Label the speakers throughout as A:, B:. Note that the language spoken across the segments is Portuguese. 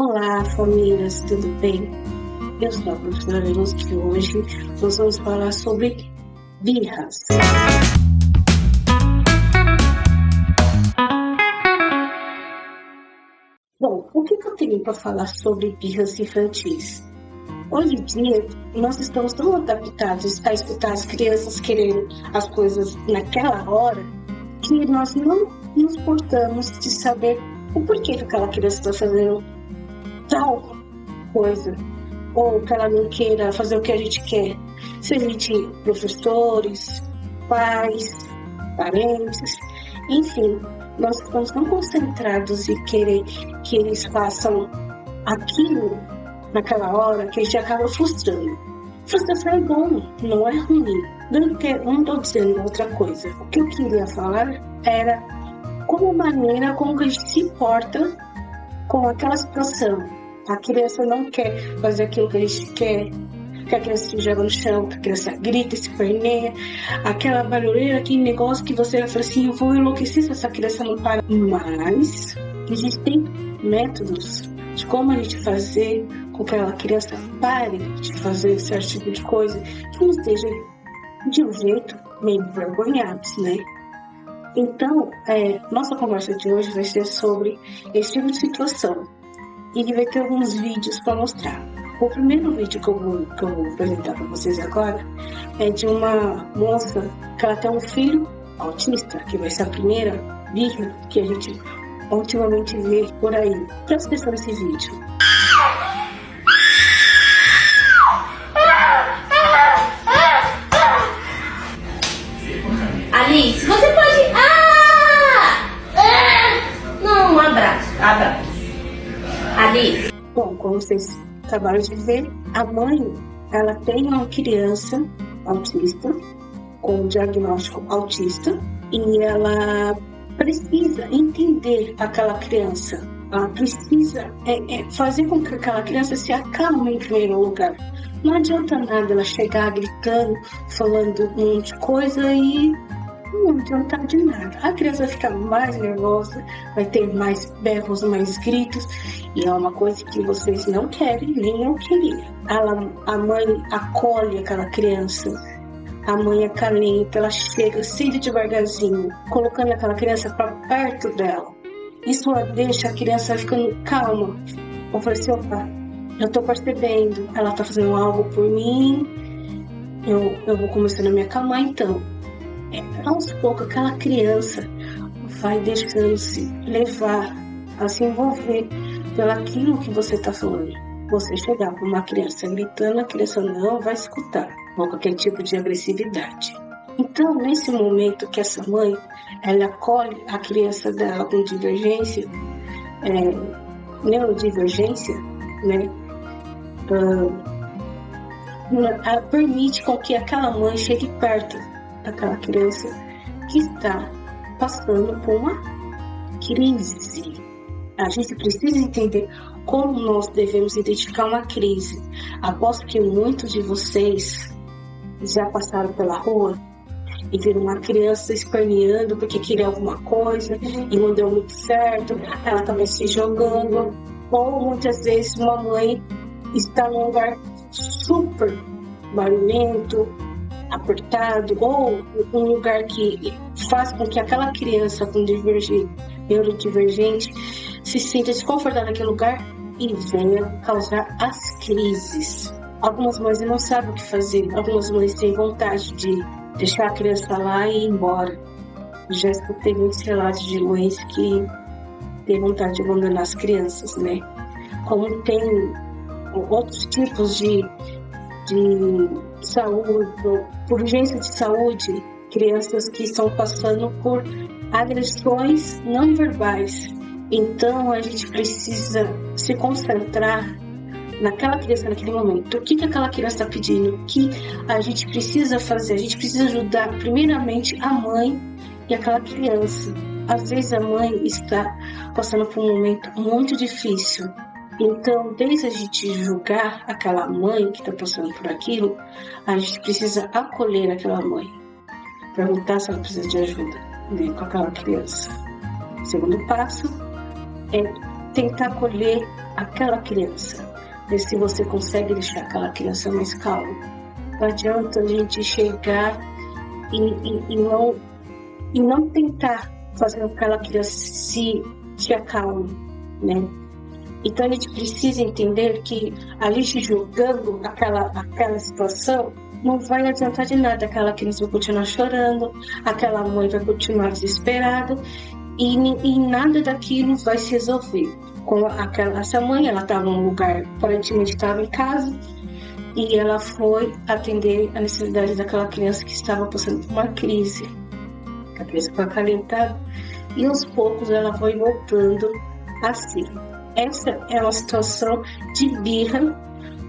A: Olá, famílias, tudo bem? Eu sou a professora Luz e hoje nós vamos falar sobre birras. Bom, o que eu tenho para falar sobre birras infantis? Hoje em dia, nós estamos tão adaptados a escutar as crianças querendo as coisas naquela hora que nós não nos importamos de saber o porquê que aquela criança está fazendo tal coisa, ou que ela não queira fazer o que a gente quer. Se a gente, professores, pais, parentes, enfim, nós estamos tão concentrados em querer que eles façam aquilo naquela hora que a gente acaba frustrando. Frustração é bom, não é ruim. Não estou dizendo outra coisa. O que eu queria falar era como maneira como que a gente se importa com aquela situação. A criança não quer fazer aquilo que a gente quer, que a criança se joga no chão, que a criança grita, se perneia, aquela barulheira, aquele negócio que você vai falar assim, eu vou enlouquecer se essa criança não para. Mas existem métodos de como a gente fazer com que aquela criança pare de fazer certo tipo de coisa que nos deixa de um jeito meio envergonhados, né? Então, nossa conversa de hoje vai ser sobre esse tipo de situação. E vai ter alguns vídeos para mostrar. O primeiro vídeo que eu vou apresentar para vocês agora é de uma moça que ela tem um filho autista, que vai ser a primeira birra que a gente ultimamente vê por aí. Presta atenção nesse vídeo.
B: Alice, você pode... Não, um abraço. Alice.
A: Bom, como vocês acabaram de ver, a mãe, ela tem uma criança autista, com diagnóstico autista, e ela precisa entender aquela criança. Ela precisa fazer com que aquela criança se acalme em primeiro lugar. Não adianta nada ela chegar gritando, falando um monte de coisa e não adianta de nada. A criança vai ficar mais nervosa, vai ter mais berros, mais gritos, e é uma coisa que vocês não querem, nem eu queria. A mãe acolhe aquela criança, a mãe acalenta, ela chega sempre devagarzinho, colocando aquela criança para perto dela. Isso deixa a criança ficando calma. Eu falei assim, opa, eu tô percebendo, ela tá fazendo algo por mim, eu vou começando a me acalmar então. Aos poucos aquela criança vai deixando-se levar, a se envolver pelaquilo que você está falando. Você chegar com uma criança gritando, a criança não vai escutar, ou qualquer tipo de agressividade. Então, nesse momento que essa mãe, ela acolhe a criança dela com divergência, neurodivergência, né? Ela permite com que aquela mãe chegue perto daquela criança que está passando por uma crise. A gente precisa entender como nós devemos identificar uma crise. Aposto que muitos de vocês já passaram pela rua e viram uma criança esperneando porque queria alguma coisa e não deu muito certo, ela também se jogando. Ou muitas vezes uma mãe está num lugar super barulhento, apertado, ou um lugar que faz com que aquela criança com neurodivergente se sinta desconfortável naquele lugar e venha causar as crises. Algumas mães não sabem o que fazer, algumas mães têm vontade de deixar a criança lá e ir embora. Já escutei muitos relatos de mães que têm vontade de abandonar as crianças, né? Como tem outros tipos de saúde, por urgência de saúde, crianças que estão passando por agressões não verbais. Então a gente precisa se concentrar naquela criança naquele momento. O que aquela criança está pedindo? O que a gente precisa fazer? A gente precisa ajudar primeiramente a mãe e aquela criança. Às vezes a mãe está passando por um momento muito difícil. Então, desde a gente julgar aquela mãe que está passando por aquilo, a gente precisa acolher aquela mãe, perguntar se ela precisa de ajuda, né, com aquela criança. O segundo passo é tentar acolher aquela criança, ver se você consegue deixar aquela criança mais calma. Não adianta a gente chegar e não tentar fazer com que aquela criança se acalme, né? Então a gente precisa entender que a gente julgando aquela situação não vai adiantar de nada. Aquela criança vai continuar chorando, aquela mãe vai continuar desesperada e nada daquilo vai se resolver. Essa mãe, ela estava num lugar, aparentemente estava em casa, e ela foi atender a necessidade daquela criança que estava passando por uma crise. A criança foi acalentada e aos poucos ela foi voltando a si. Essa é uma situação de birra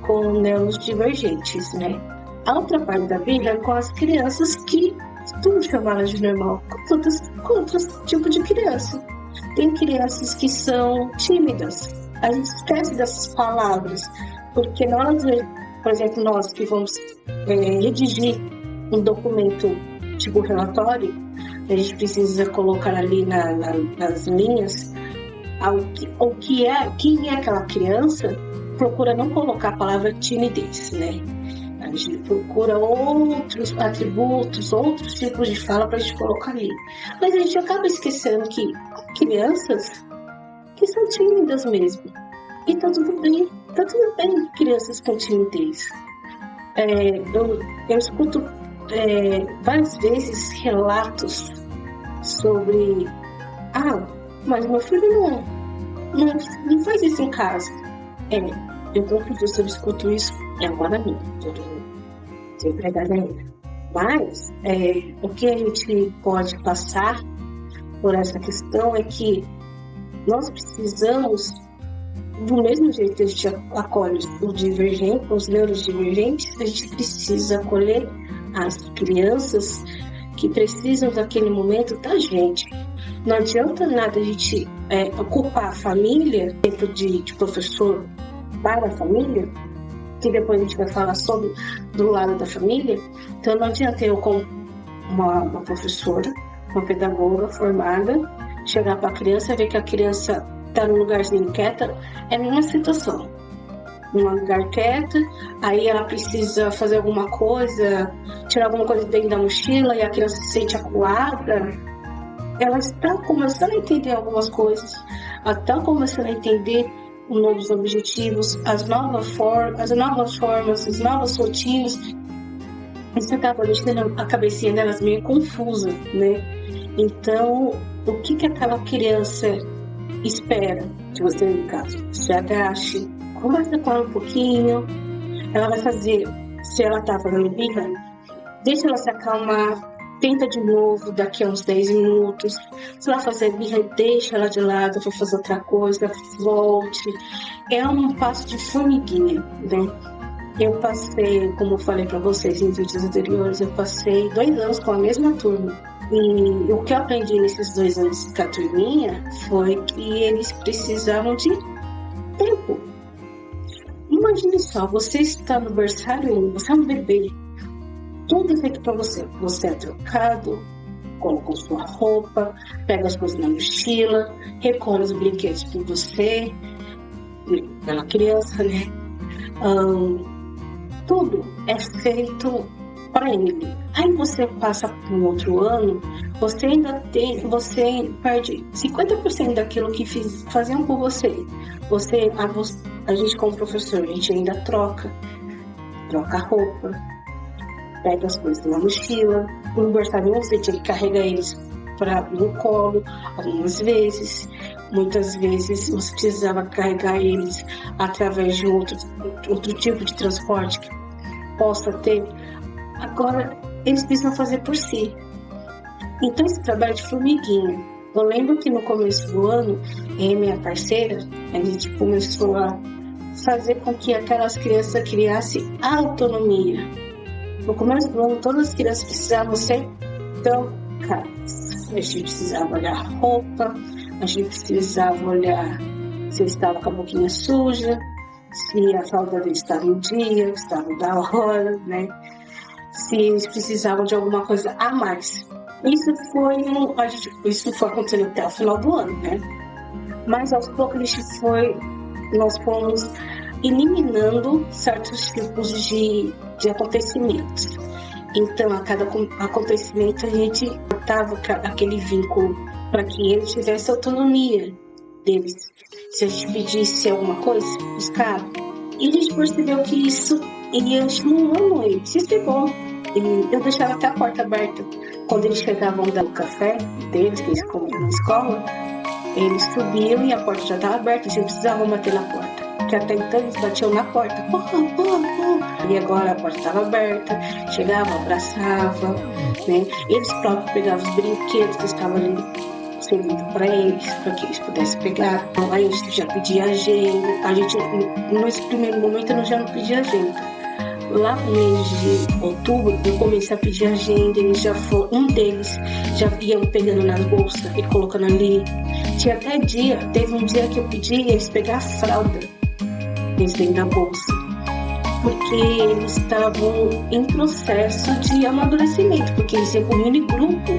A: com neurônios divergentes, né? A outra parte da birra é com as crianças que tu chamaram de normal, com outros tipos de criança. Tem crianças que são tímidas. A gente esquece dessas palavras, porque na hora de, por exemplo, nós que vamos redigir um documento tipo relatório, a gente precisa colocar ali nas linhas quem é aquela criança, procura não colocar a palavra timidez, né? A gente procura outros atributos, outros tipos de fala para a gente colocar ali. Mas a gente acaba esquecendo que há crianças que são tímidas mesmo. E tá tudo bem crianças com timidez. Eu escuto várias vezes relatos sobre mas meu filho não faz isso em casa. Eu como professor escuto isso agora não, sou empregada ainda. Mas o que a gente pode passar por essa questão é que nós precisamos, do mesmo jeito que a gente acolhe os neurodivergentes, a gente precisa acolher as crianças que precisam daquele momento da gente. Não adianta nada a gente ocupar a família, dentro de professor para a família, que depois a gente vai falar sobre do lado da família. Então não adianta eu, como uma professora, uma pedagoga formada, chegar para a criança e ver que a criança está num lugarzinho quieta, é numa situação. Num lugar quieta, aí ela precisa fazer alguma coisa, tirar alguma coisa dentro da mochila e a criança se sente acuada. Ela está começando a entender algumas coisas, ela está começando a entender os novos objetivos, as novas formas, as novas rotinas. Isso acaba deixando a cabecinha delas meio confusa, né? Então, o que aquela criança espera de você em casa? Se agache, conversa com ela um pouquinho, ela vai fazer, se ela está fazendo birra, deixa ela se acalmar, tenta de novo daqui a uns 10 minutos. Se ela fazer birra, deixa ela de lado, vai fazer outra coisa, volte. É um passo de formiguinha, né? Eu passei, como eu falei para vocês em vídeos anteriores, eu passei 2 anos com a mesma turma. E o que eu aprendi nesses 2 anos com a turminha foi que eles precisavam de tempo. Imagine só, você está no berçário, você é um bebê, tudo é feito para você. Você é trocado, coloca sua roupa, pega as coisas na mochila, recolhe os brinquedos por você, pela criança, né? Tudo é feito para ele. Aí você passa por um outro ano, você perde 50% daquilo que faziam por você. A gente como professor, a gente ainda troca a roupa, pega as coisas na mochila. No aniversário você tinha que carregar eles no colo algumas vezes. Muitas vezes você precisava carregar eles através de outro tipo de transporte que possa ter. Agora, eles precisam fazer por si. Então, esse trabalho de formiguinha. Eu lembro que no começo do ano, eu e minha parceira, a gente começou a fazer com que aquelas crianças criassem autonomia. No começo do ano, todas as crianças precisavam ser trocadas. A gente precisava olhar a roupa, a gente precisava olhar se estava com a boquinha suja, se a fralda dele estava em dia, estava da hora, né? Se eles precisavam de alguma coisa a mais. Isso foi acontecendo até o final do ano, né? Mas aos poucos nós fomos eliminando certos tipos de acontecimentos. Então, a cada acontecimento, a gente cortava aquele vínculo para que ele tivesse autonomia deles. Se a gente pedisse alguma coisa, buscar. E a gente percebeu que isso ia estimulando ele. Isso é bom. E eu deixava até a porta aberta. Quando eles chegavam do café deles, que eles comiam na escola, eles subiam e a porta já estava aberta. A gente precisava bater na porta. Porque até então eles batiam na porta. E agora a porta estava aberta. Chegava, abraçava. Né? Eles próprios pegavam os brinquedos que estavam ali servindo para eles pudessem pegar. Então, aí a gente já pedia agenda. Nesse primeiro momento, eu já não pedia agenda. Lá no mês de outubro, eu comecei a pedir agenda. Um deles já iam pegando nas bolsas e colocando ali. Teve um dia que eu pedi eles pegar a fralda dentro da bolsa, porque eles estavam em processo de amadurecimento, porque eles iam com um mini grupo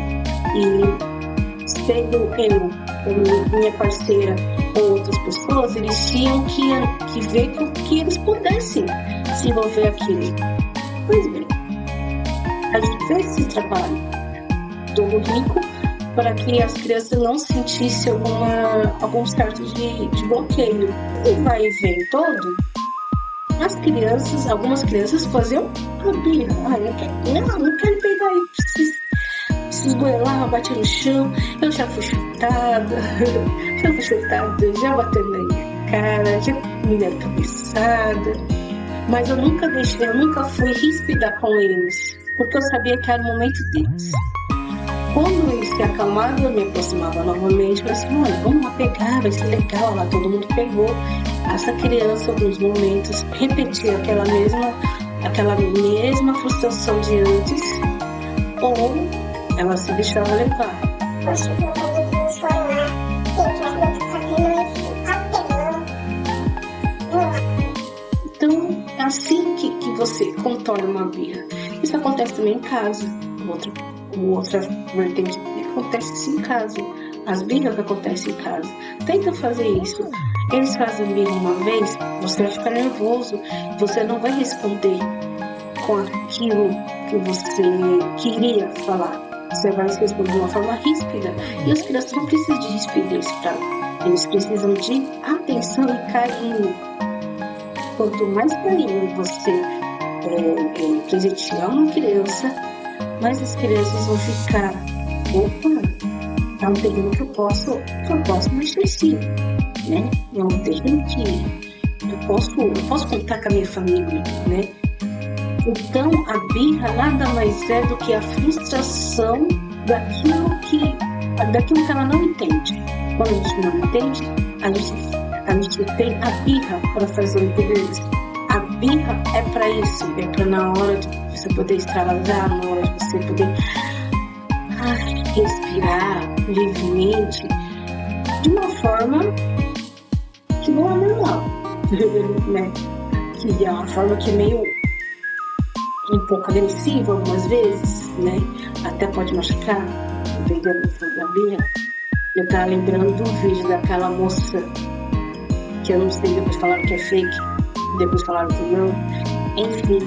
A: e sendo eu, minha parceira ou outras pessoas, eles tinham que ver que eles pudessem desenvolver aquilo. Pois bem, a gente fez esse trabalho do rico para que as crianças não sentissem algum certo de bloqueio. E vai ver todo, algumas crianças faziam a birra. Não quero pegar aí, preciso goelar, bater no chão. Eu já fui chutada, já bateu na minha cara, já me deram cabeçada. Mas eu nunca fui ríspida com eles, porque eu sabia que era o momento deles. Quando eles se acalmavam, eu me aproximava novamente e falei assim, olha, vamos lá pegar, vai ser legal. Lá todo mundo pegou. Essa criança, alguns momentos, repetia aquela mesma frustração de antes, ou ela se deixava levar.
C: Poxa, eu vou transformar,
A: então, é assim que você contorna uma birra. Isso acontece também em casa. Outra vertente acontece isso em casa. As birras acontecem em casa. Tenta fazer isso. Eles fazem birra uma vez, você vai ficar nervoso. Você não vai responder com aquilo que você queria falar. Você vai responder de uma forma ríspida. E as crianças não precisam de rispidez para eles precisam de atenção e carinho. Quanto mais carinho você presentear uma criança, mas as crianças vão ficar, é um terreno que eu posso mexer sim, né? É um terreno que eu posso contar com a minha família, né? Então, a birra nada mais é do que a frustração daquilo que ela não entende. Quando a gente não entende, a gente tem a birra para fazer entender isso. A birra é para isso, é para na hora de você poder extravasar, na hora de você poder respirar livremente, de uma forma que não é normal, né? Que é uma forma que é meio um pouco agressiva algumas vezes, né? Até pode machucar, vendendo da birra. Eu tava lembrando do vídeo daquela moça que eu não sei, depois falaram que é fake, depois falaram que não. Enfim,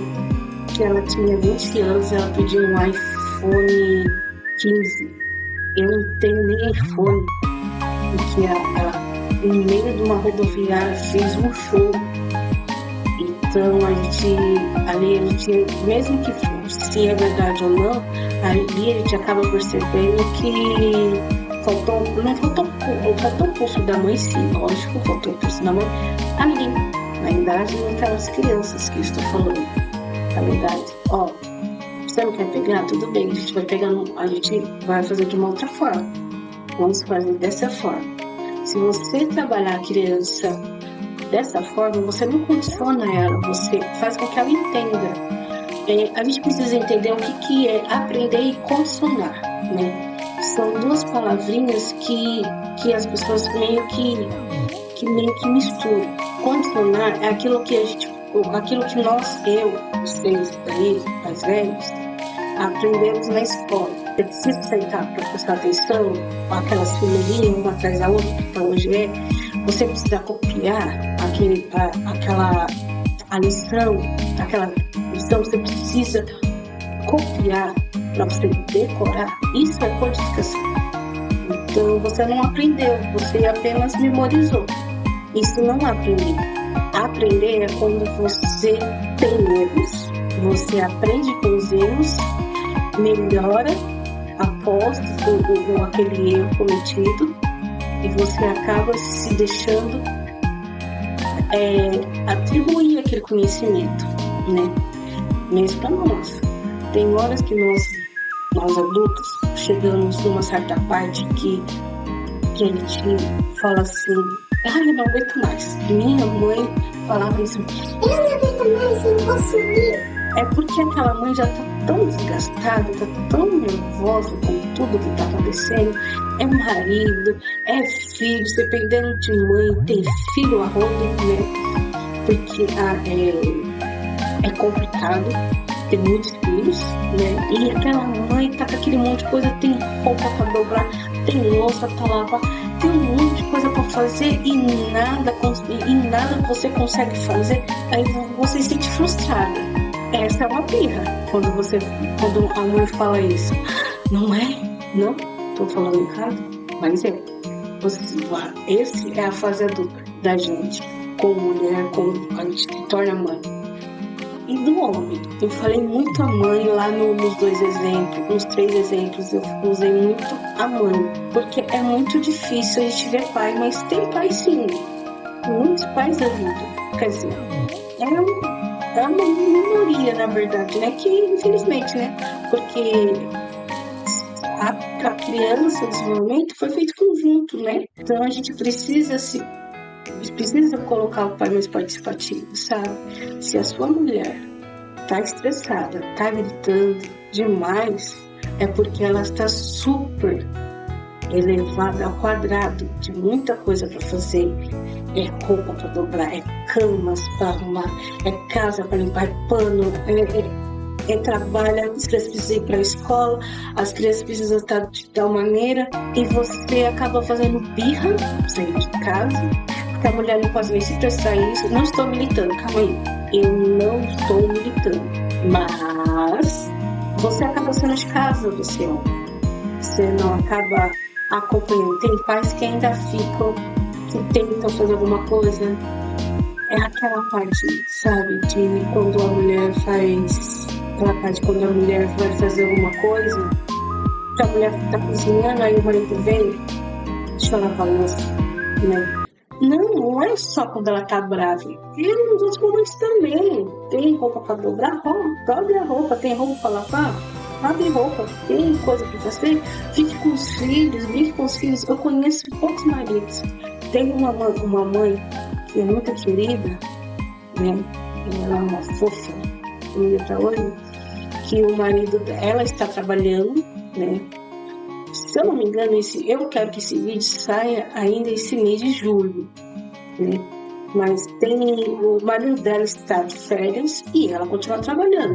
A: que ela tinha 20 anos, ela pediu um iPhone 15. Eu não tenho nem iPhone, porque ela no meio de uma rodoviária fez um show. Então a gente, mesmo que se é verdade ou não, ali a gente acaba percebendo que não faltou o pulso da mãe, sim, lógico, faltou o pulso da mãe ali, na idade daquelas crianças que eu estou falando, na idade, você não quer pegar? Tudo bem, a gente vai fazer de uma outra forma, vamos fazer dessa forma. Se você trabalhar a criança dessa forma, você não condiciona ela, você faz com que ela entenda. A gente precisa entender o que é aprender e condicionar, né? São duas palavrinhas que as pessoas meio que misturam. Condicionar é aquilo que nós, vocês, aí, mais velhos, aprendemos na escola. Você precisa sentar para prestar atenção, aquelas fileirinhas uma atrás da outra, que hoje é. Você precisa copiar a lição, você precisa copiar para você decorar. Isso é codificação. Então você não aprendeu, você apenas memorizou. Isso não é aprender. Aprender é quando você tem erros, você aprende com os erros, melhora após aquele erro cometido e você acaba se deixando atribuir aquele conhecimento, né? Mesmo para nós. Tem horas que nós adultos chegamos numa certa parte que a gente fala assim: eu não aguento mais. Minha mãe falava isso: eu não aguento mais, eu não vou subir. É porque aquela mãe já está tão desgastada, está tão nervosa com tudo que está acontecendo. É marido, é filho, dependendo de mãe, tem filho a rodo, né? Porque é complicado ter muitos filhos, né? E aquela mãe tá com aquele monte de coisa, tem roupa para dobrar, tem louça para lavar, tem um monte de coisa para fazer e nada você consegue fazer. Aí você se sente frustrada. Essa é uma birra quando a mãe fala isso. Não é? Não? Tô falando errado? Mas esse é a fase adulta da gente, como mulher, como a gente se torna mãe. E do homem, eu falei muito a mãe lá nos 2 exemplos, nos 3 exemplos, eu usei muito a mãe, porque é muito difícil a gente ver pai, mas tem pai sim, muitos pais ajudam, quer dizer, é uma minoria na verdade, né, que infelizmente, né, porque a criança, o desenvolvimento foi feito conjunto, né, então a gente precisa colocar o pai mais participativo, sabe? Se a sua mulher tá estressada, tá gritando demais, é porque ela está super elevada ao quadrado de muita coisa para fazer. É roupa para dobrar, é camas para arrumar, é casa para limpar, é pano, é trabalho, as crianças precisam ir para a escola, as crianças precisam estar de tal maneira, e você acaba fazendo birra, sair de casa, porque a mulher não pode nem se prestar isso. Não estou militando, calma aí, eu não estou militando, mas você acaba sendo de casa do seu, você não acaba acompanhando. Tem pais que ainda ficam, que tentam fazer alguma coisa. É aquela parte, sabe, de quando a mulher faz, aquela parte quando a mulher vai fazer alguma coisa, que a mulher tá cozinhando, aí o marido vem, deixa ela lavar a louça, né? Não é só quando ela tá brava. E nos outros momentos também. Tem roupa pra dobrar, dobre a roupa. Tem roupa pra lavar, lave roupa. Tem coisa pra fazer, fique com os filhos, brinque com os filhos. Eu conheço poucos maridos. Tem uma mãe que é muito querida, né? Ela é uma fofa, até hoje, que o marido dela está trabalhando, né? Se eu não me engano, eu quero que esse vídeo saia ainda esse mês de julho, né? Mas o marido dela está de férias e ela continua trabalhando.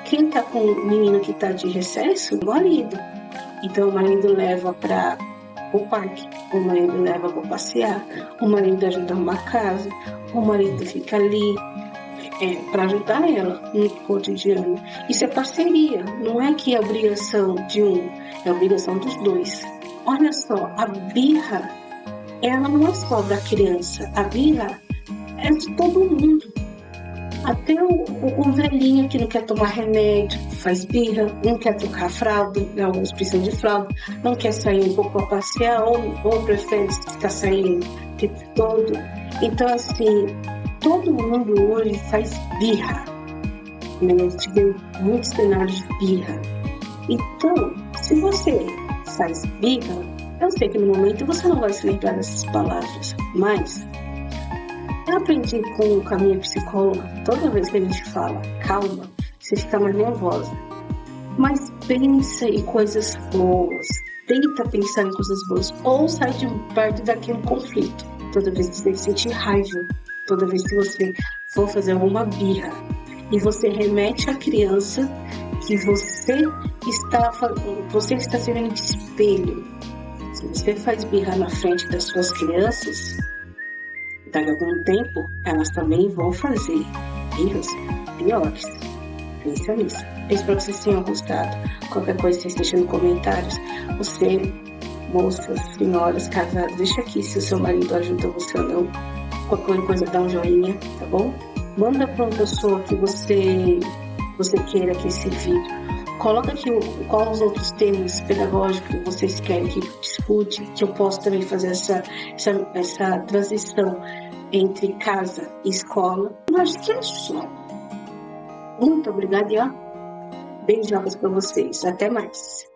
A: Quem está com o menino que está de recesso? O marido. Então o marido leva para o parque, o marido leva para passear, o marido ajuda a arrumar a casa, o marido fica ali para ajudar ela no cotidiano. Isso é parceria, não é que é obrigação de um, é obrigação dos dois. Olha só, a birra, ela não é só da criança, a birra é de todo mundo. Até o velhinho que não quer tomar remédio faz birra, não quer trocar a fralda, alguns precisam de fralda, não quer sair um pouco para passear ou prefere ficar saindo o tempo todo. Então, assim, todo mundo hoje faz birra, né? Tive muitos cenários de birra. Então, se você faz birra, eu sei que no momento você não vai se lembrar dessas palavras, mas eu aprendi com a minha psicóloga, toda vez que a gente fala calma, você fica mais nervosa. Mas pensa em coisas boas, tenta pensar em coisas boas, ou sai de perto daquele conflito. Toda vez que você sentir raiva, toda vez que você for fazer alguma birra, e você remete à criança que você você que está servindo de espelho. Se você faz birra na frente das suas crianças, daqui a algum tempo, elas também vão fazer birras piores. Pensa nisso. Espero que vocês tenham gostado. Qualquer coisa vocês deixem nos comentários. Você, moças, senhoras, casadas, deixa aqui se o seu marido ajuda você ou não. Qualquer coisa, dá um joinha, tá bom? Manda para uma pessoa que você queira que esse vídeo. Coloca aqui quais os outros temas pedagógicos que vocês querem que discute, que eu possa também fazer essa transição entre casa e escola. Eu acho que é só. Muito obrigada e beijos para vocês. Até mais.